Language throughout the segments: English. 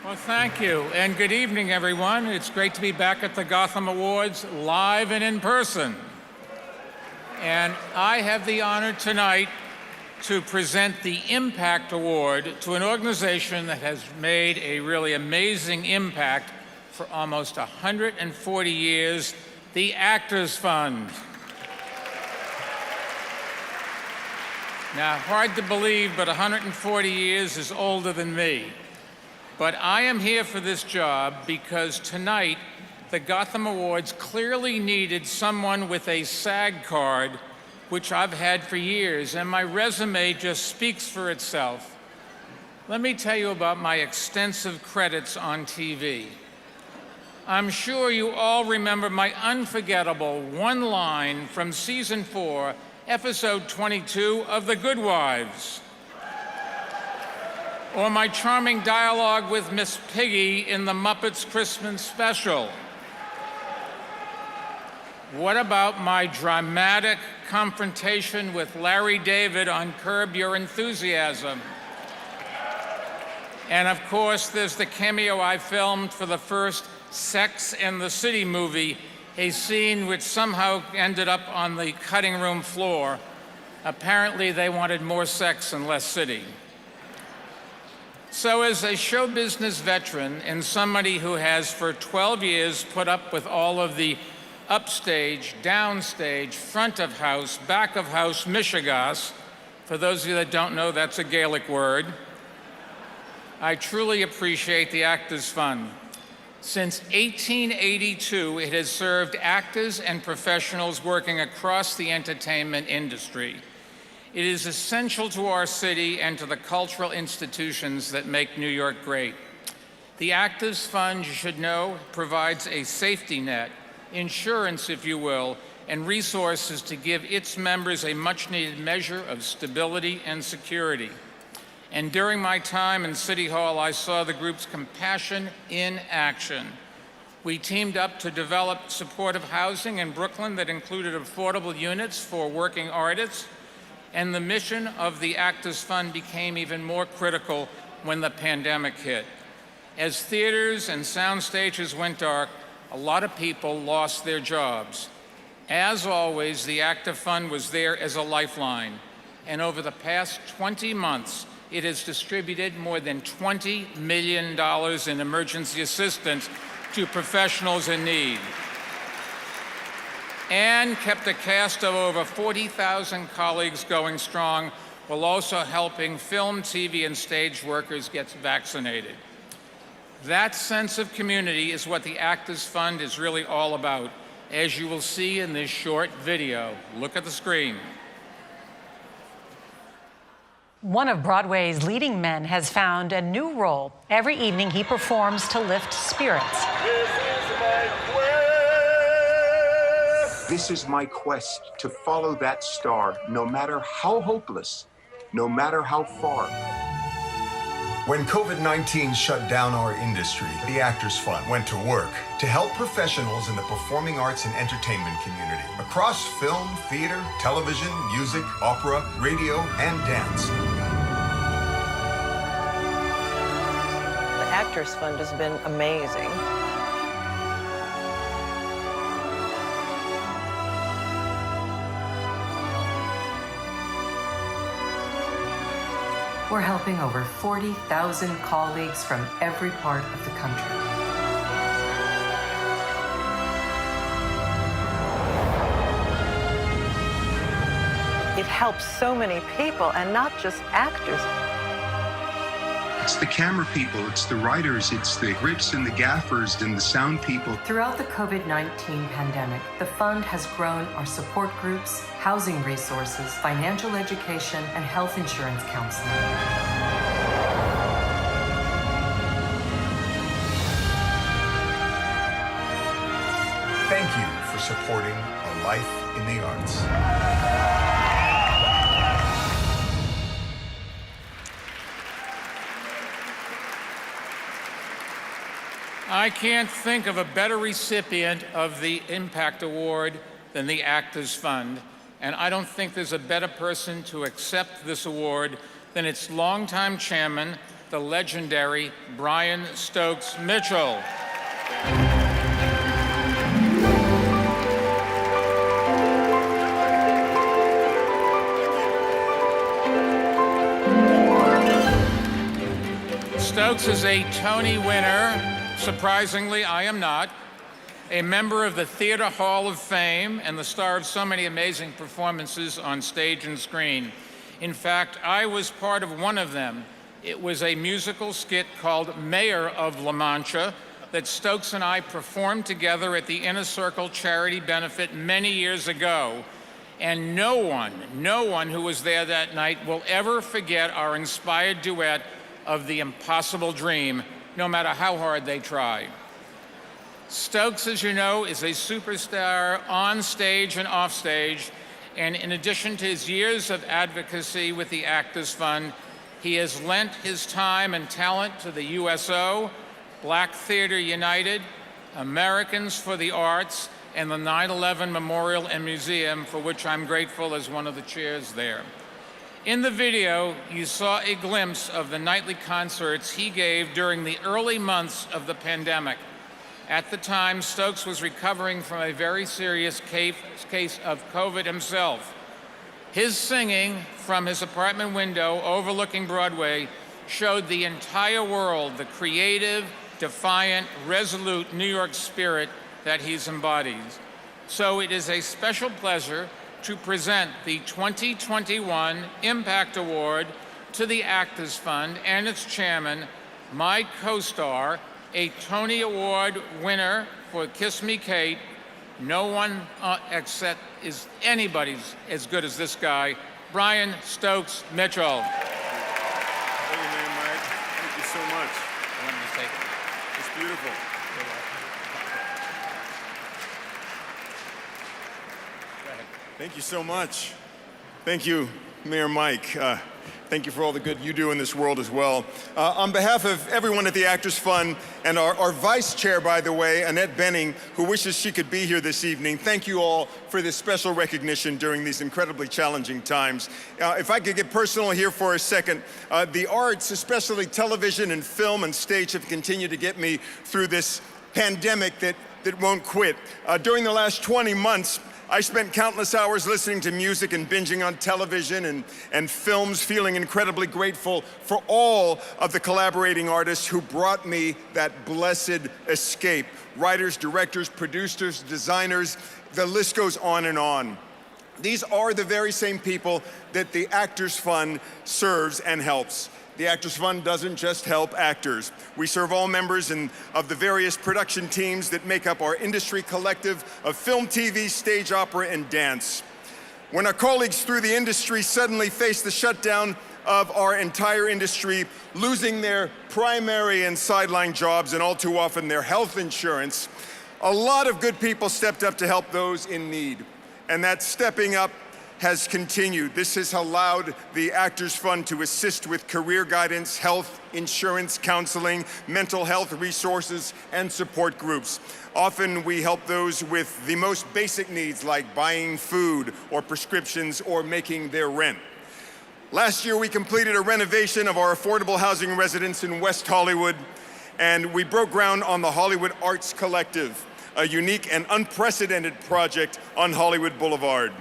Well, thank you, and good evening, everyone. It's great to be back at the Gotham Awards, live and in person. And I have the honor tonight to present the Impact Award to an organization that has made a really amazing impact for almost 140 years, the Actors Fund. Now, hard to believe, but 140 years is older than me. But I am here for this job because tonight, the Gotham Awards clearly needed someone with a SAG card, which I've had for years, and my resume just speaks for itself. Let me tell you about my extensive credits on TV. I'm sure you all remember my unforgettable one line from season 4, episode 22 of The Good Wives. Or my charming dialogue with Miss Piggy in the Muppets Christmas special. What about my dramatic confrontation with Larry David on Curb Your Enthusiasm? And of course, there's the cameo I filmed for the first Sex and the City movie, a scene which somehow ended up on the cutting room floor. Apparently, they wanted more sex and less city. So as a show business veteran and somebody who has for 12 years put up with all of the upstage, downstage, front of house, back of house mishigas, for those of you that don't know, that's a Gaelic word, I truly appreciate the Actors Fund. Since 1882, it has served actors and professionals working across the entertainment industry. It is essential to our city and to the cultural institutions that make New York great. The Actors Fund, you should know, provides a safety net, insurance, if you will, and resources to give its members a much-needed measure of stability and security. And during my time in City Hall, I saw the group's compassion in action. We teamed up to develop supportive housing in Brooklyn that included affordable units for working artists, and the mission of the Actors Fund became even more critical when the pandemic hit. As theaters and sound stages went dark, a lot of people lost their jobs. As always, the Actors Fund was there as a lifeline, and over the past 20 months, it has distributed more than $20 million in emergency assistance to professionals in need, and kept a cast of over 40,000 colleagues going strong, while also helping film, TV, and stage workers get vaccinated. That sense of community is what the Actors Fund is really all about, as you will see in this short video. Look at the screen. One of Broadway's leading men has found a new role. Every evening he performs to lift spirits. This is my quest to follow that star, no matter how hopeless, no matter how far. When COVID-19 shut down our industry, the Actors Fund went to work to help professionals in the performing arts and entertainment community across film, theater, television, music, opera, radio, and dance. The Actors Fund has been amazing. We're helping over 40,000 colleagues from every part of the country. It helps so many people, and not just actors. It's the camera people, it's the writers, it's the grips and the gaffers and the sound people. Throughout the COVID-19 pandemic, the fund has grown our support groups, housing resources, financial education, and health insurance counseling. Thank you for supporting a life in the arts. I can't think of a better recipient of the Impact Award than the Actors Fund, and I don't think there's a better person to accept this award than its longtime chairman, the legendary Brian Stokes Mitchell. Stokes is a Tony winner. Surprisingly, I am not. A member of the Theater Hall of Fame and the star of so many amazing performances on stage and screen. In fact, I was part of one of them. It was a musical skit called Mayor of La Mancha that Stokes and I performed together at the Inner Circle charity benefit many years ago. And no one who was there that night will ever forget our inspired duet of The Impossible Dream, no matter how hard they try. Stokes, as you know, is a superstar on stage and off stage, and in addition to his years of advocacy with the Actors Fund, he has lent his time and talent to the USO, Black Theater United, Americans for the Arts, and the 9/11 Memorial and Museum, for which I'm grateful as one of the chairs there. In the video, you saw a glimpse of the nightly concerts he gave during the early months of the pandemic. At the time, Stokes was recovering from a very serious case of COVID himself. His singing from his apartment window overlooking Broadway showed the entire world the creative, defiant, resolute New York spirit that he's embodied. So it is a special pleasure to present the 2021 Impact Award to the Actors Fund and its chairman, my co-star, a Tony Award winner for Kiss Me Kate. No one except is anybody's as good as this guy, Brian Stokes Mitchell. Thank you, man, Mike. Thank you so much. I wanted to say It's beautiful. Thank you so much. Thank you, Mayor Mike. Thank you for all the good you do in this world as well. On behalf of everyone at the Actors Fund and our vice chair, by the way, Annette Benning, who wishes she could be here this evening, thank you all for this special recognition during these incredibly challenging times. If I could get personal here for a second, the arts, especially television and film and stage, have continued to get me through this pandemic that won't quit. During the last 20 months, I spent countless hours listening to music and binging on television and films, feeling incredibly grateful for all of the collaborating artists who brought me that blessed escape. Writers, directors, producers, designers, the list goes on and on. These are the very same people that the Actors Fund serves and helps. The Actors Fund doesn't just help actors. We serve all members of the various production teams that make up our industry collective of film, TV, stage, opera, and dance. When our colleagues through the industry suddenly faced the shutdown of our entire industry, losing their primary and sideline jobs and all too often their health insurance, a lot of good people stepped up to help those in need. And that stepping up has continued. This has allowed the Actors Fund to assist with career guidance, health, insurance, counseling, mental health resources, and support groups. Often we help those with the most basic needs like buying food or prescriptions or making their rent. Last year we completed a renovation of our affordable housing residence in West Hollywood, and we broke ground on the Hollywood Arts Collective, a unique and unprecedented project on Hollywood Boulevard.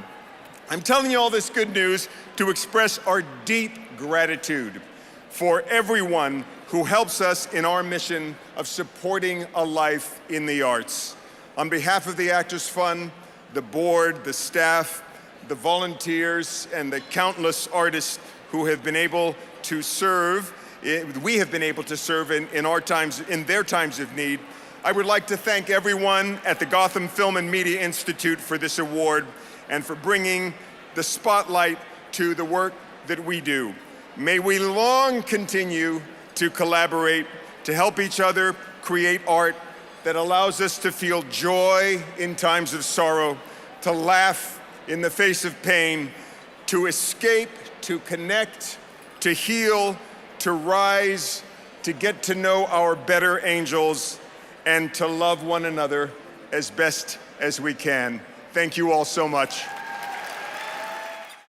I'm telling you all this good news to express our deep gratitude for everyone who helps us in our mission of supporting a life in the arts. On behalf of the Actors Fund, the board, the staff, the volunteers, and the countless artists who have been able to serve, we have been able to serve in our times, in their times of need, I would like to thank everyone at the Gotham Film and Media Institute for this award and for bringing the spotlight to the work that we do. May we long continue to collaborate, to help each other create art that allows us to feel joy in times of sorrow, to laugh in the face of pain, to escape, to connect, to heal, to rise, to get to know our better angels, and to love one another as best as we can. Thank you all so much.